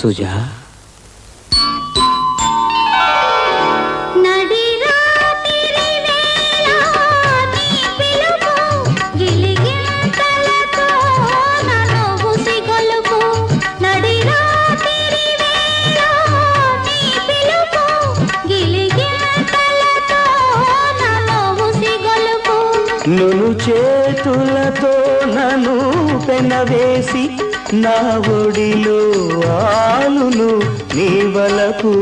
సుజా. నును చేతులతో నన్ను పెనవేసి నా ఒడిలో ఆలును నీ వలకు.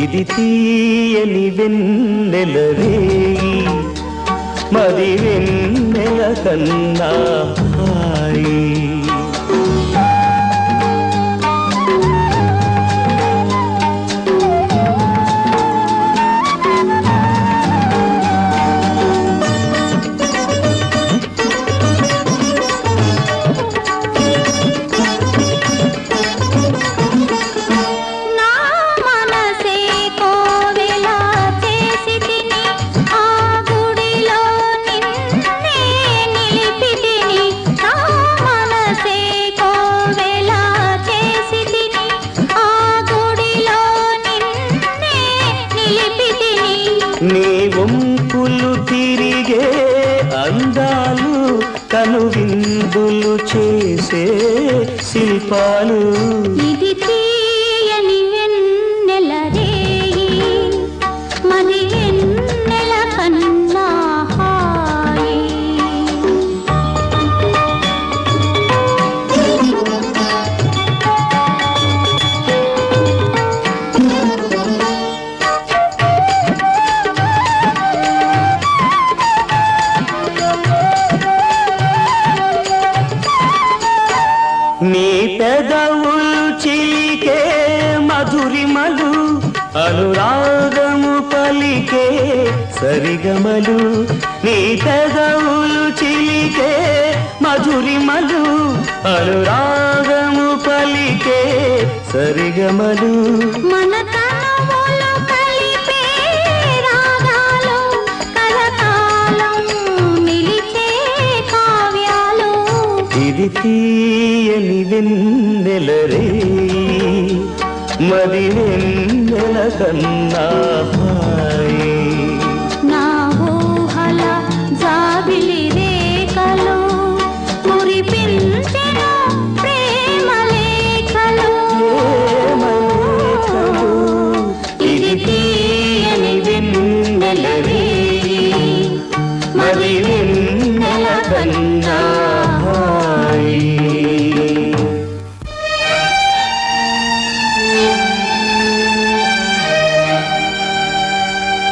ఇది తీయని వెన్నెల రేయి, మది వెన్నెల కన్నా హాయి. నీ వంపులు తిరిగే అందాలు కను విందులు చేసే శిల్పాలు. ఇది తీయని వెన్నెల రేయి, మది వెన్నెల కన్నా హాయి. నీ పెదవులు చిలికే మధురిమలు, అనురాగము పలికే సరిగమలు. నీ పెదవులు చిలికే మధురిమలు, అనురాగము పలికే సరిగమలు. మన తనువులు కలిపే రాగాలు, కలకాలం నిలిచే కావ్యాలు. ఇది తీయని వెన్నెల రేయి, మది వెన్నెల కన్నా హాయి. నా ఊహల జాబిలి రేఖలు మురిపించెను ప్రేమ లేఖలు. ఇది తీయని వెన్నెల రేయి, మది